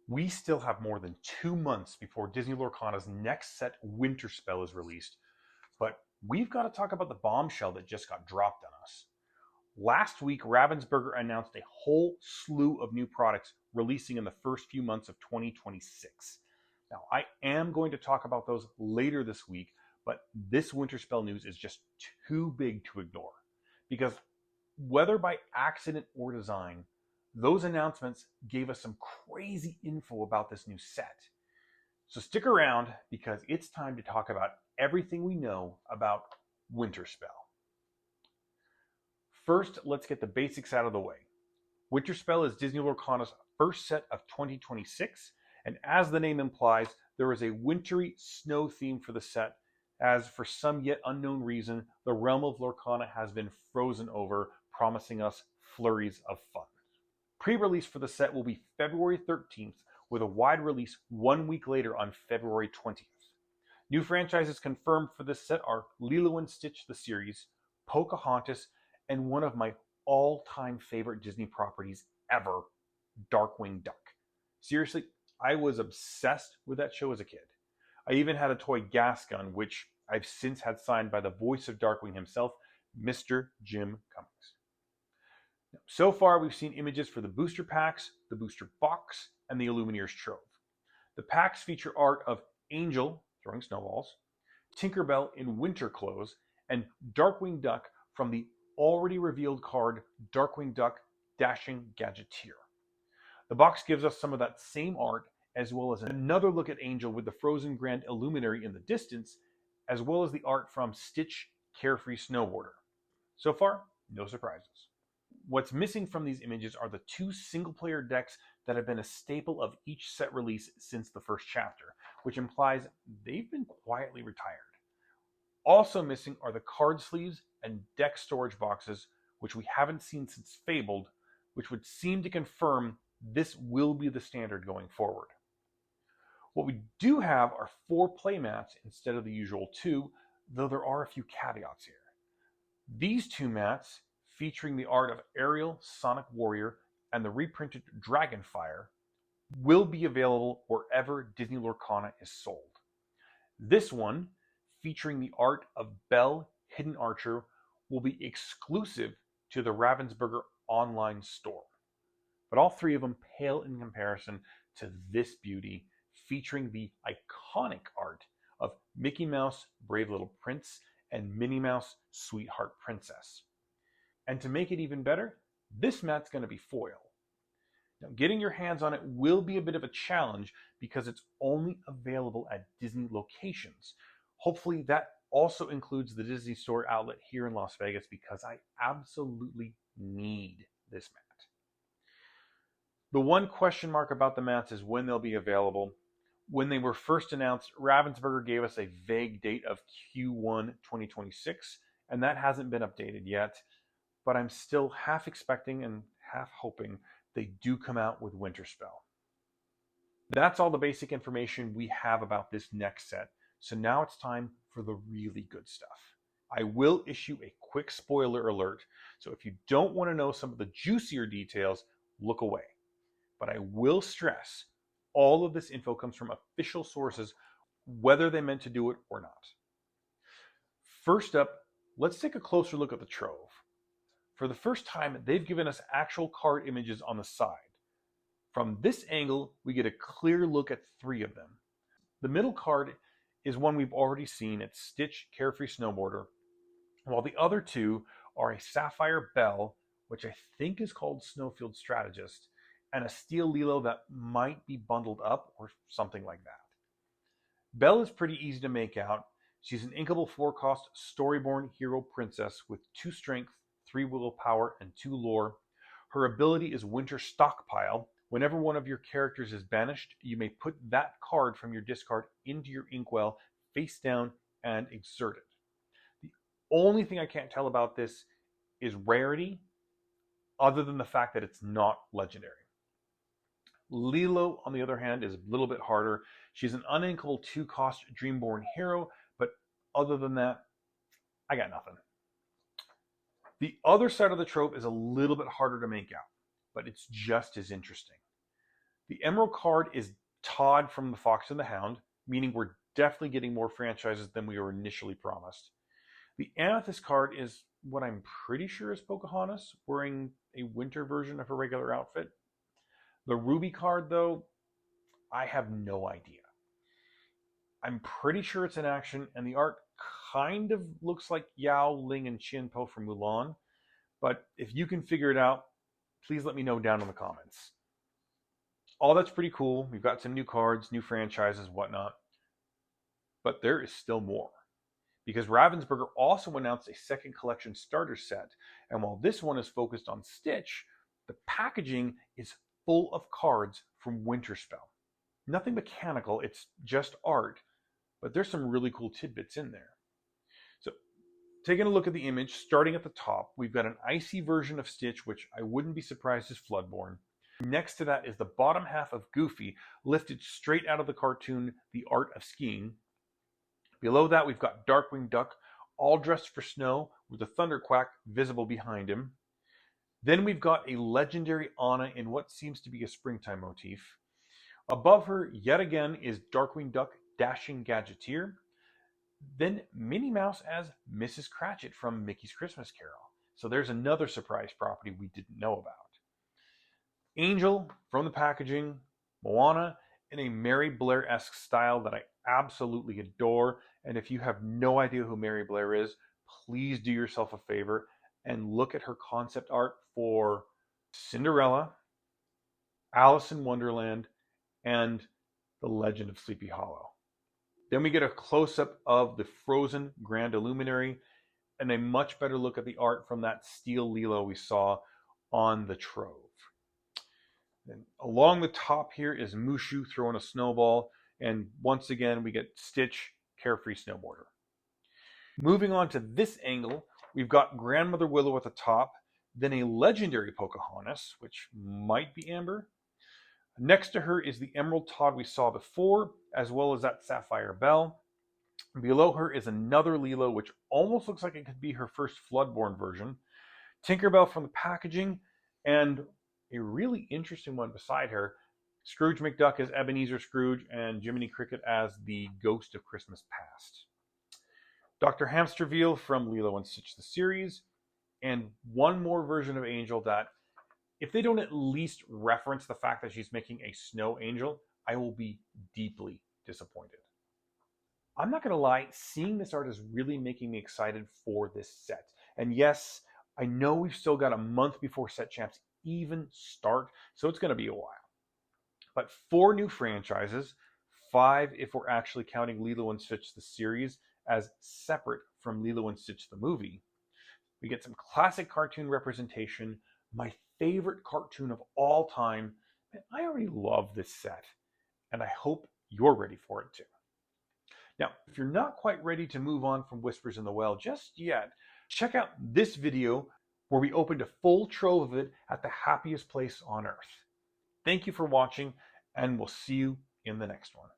We still have more than 2 months before Disney Lorcana's next set, Winterspell, is released, but we've got to talk about the bombshell that just got dropped on us. Last week, Ravensburger announced a whole slew of new products releasing in the first few months of 2026. Now, I am going to talk about those later this week, but this Winterspell news is just too big to ignore. Because whether by accident or design, those announcements gave us some crazy info about this new set. So stick around because it's time to talk about everything we know about Winterspell. First, let's get the basics out of the way. Winterspell is Disney Lorcana's first set of 2026, and as the name implies, there is a wintry snow theme for the set, as for some yet unknown reason, the realm of Lorcana has been frozen over, promising us flurries of fun. Pre-release for the set will be February 13th, with a wide release 1 week later on February 20th. New franchises confirmed for this set are Lilo & Stitch the series, Pocahontas, and one of my all-time favorite Disney properties ever, Darkwing Duck. Seriously, I was obsessed with that show as a kid. I even had a toy gas gun, which I've since had signed by the voice of Darkwing himself, Mr. Jim Cummings. So far, we've seen images for the booster packs, the booster box, and the Illumineers Trove. The packs feature art of Angel throwing snowballs, Tinkerbell in winter clothes, and Darkwing Duck from the already revealed card Darkwing Duck Dashing Gadgeteer. The box gives us some of that same art, as well as another look at Angel with the Frozen Grand Illuminary in the distance, as well as the art from Stitch Carefree Snowboarder. So far, no surprises. What's missing from these images are the 2 single-player decks that have been a staple of each set release since the first chapter, which implies they've been quietly retired. Also missing are the card sleeves and deck storage boxes, which we haven't seen since Fabled, which would seem to confirm this will be the standard going forward. What we do have are 4 playmats instead of the usual 2, though there are a few caveats here. These 2 mats, featuring the art of Ariel, Sonic Warrior, and the reprinted Dragonfire, will be available wherever Disney Lorcana is sold. This one, featuring the art of Belle, Hidden Archer, will be exclusive to the Ravensburger online store. But all 3 of them pale in comparison to this beauty, featuring the iconic art of Mickey Mouse, Brave Little Prince, and Minnie Mouse, Sweetheart Princess. And to make it even better, this mat's going to be foil. Now, getting your hands on it will be a bit of a challenge because it's only available at Disney locations. Hopefully that also includes the Disney Store outlet here in Las Vegas because I absolutely need this mat. The one question mark about the mats is when they'll be available. When they were first announced, Ravensburger gave us a vague date of Q1 2026, and that hasn't been updated yet. But I'm still half expecting and half hoping they do come out with Winterspell. That's all the basic information we have about this next set, so now it's time for the really good stuff. I will issue a quick spoiler alert, so if you don't want to know some of the juicier details, look away. But I will stress, all of this info comes from official sources, whether they meant to do it or not. First up, let's take a closer look at the Trove. For the first time, they've given us actual card images on the side. From this angle, we get a clear look at 3 of them. The middle card is one we've already seen. It's Stitch Carefree Snowboarder, while the other 2 are a Sapphire Belle, which I think is called Snowfield Strategist, and a Steel Lilo that might be bundled up or something like that. Belle is pretty easy to make out. She's an inkable 4-cost Storyborn hero princess with 2 strength, 3 willpower, and 2 lore. Her ability is Winter Stockpile. Whenever one of your characters is banished, you may put that card from your discard into your inkwell face down and exert it. The only thing I can't tell about this is rarity, other than the fact that it's not legendary. Lilo, on the other hand, is a little bit harder. She's an uninkable 2-cost Dreamborn hero, but other than that, I got nothing. The other side of the trope is a little bit harder to make out, but it's just as interesting. The Emerald card is Todd from The Fox and the Hound, meaning we're definitely getting more franchises than we were initially promised. The Amethyst card is what I'm pretty sure is Pocahontas, wearing a winter version of her regular outfit. The Ruby card, though, I have no idea. I'm pretty sure it's in action, and the art kind of looks like Yao, Ling, and Qianpo from Mulan. But if you can figure it out, please let me know down in the comments. All that's pretty cool. We've got some new cards, new franchises, whatnot. But there is still more. Because Ravensburger also announced a second collection starter set. And while this one is focused on Stitch, the packaging is full of cards from Winterspell. Nothing mechanical, it's just art. But there's some really cool tidbits in there. So, taking a look at the image, starting at the top, we've got an icy version of Stitch, which I wouldn't be surprised is Floodborn. Next to that is the bottom half of Goofy, lifted straight out of the cartoon, The Art of Skiing. Below that, we've got Darkwing Duck, all dressed for snow, with a thunderquack visible behind him. Then we've got a legendary Anna in what seems to be a springtime motif. Above her, yet again, is Darkwing Duck, Dashing Gadgeteer. Then Minnie Mouse as Mrs. Cratchit from Mickey's Christmas Carol. So there's another surprise property we didn't know about. Angel from the packaging, Moana in a Mary Blair-esque style that I absolutely adore. And if you have no idea who Mary Blair is, please do yourself a favor and look at her concept art for Cinderella, Alice in Wonderland, and The Legend of Sleepy Hollow. Then we get a close-up of the Frozen Grand Illuminary and a much better look at the art from that steel Lilo we saw on the Trove. And along the top here is Mushu throwing a snowball, and once again we get Stitch, Carefree Snowboarder. Moving on to this angle, we've got Grandmother Willow at the top, then a legendary Pocahontas, which might be Amber. Next to her is the Emerald Todd we saw before, as well as that Sapphire Belle. Below her is another Lilo, which almost looks like it could be her first Floodborn version. Tinkerbell from the packaging, and a really interesting one beside her, Scrooge McDuck as Ebenezer Scrooge, and Jiminy Cricket as the Ghost of Christmas Past. Dr. Hamsterville from Lilo and Stitch the series, and one more version of Angel that, if they don't at least reference the fact that she's making a snow angel, I will be deeply disappointed. I'm not going to lie, seeing this art is really making me excited for this set. And yes, I know we've still got a month before set champs even start, so it's going to be a while. But 4 new franchises, 5 if we're actually counting Lilo and Stitch the series as separate from Lilo and Stitch the movie. We get some classic cartoon representation, my favorite cartoon of all time, and I already love this set, and I hope you're ready for it too. Now, if you're not quite ready to move on from Whispers in the Well just yet, check out this video where we opened a full trove of it at the happiest place on earth. Thank you for watching, and we'll see you in the next one.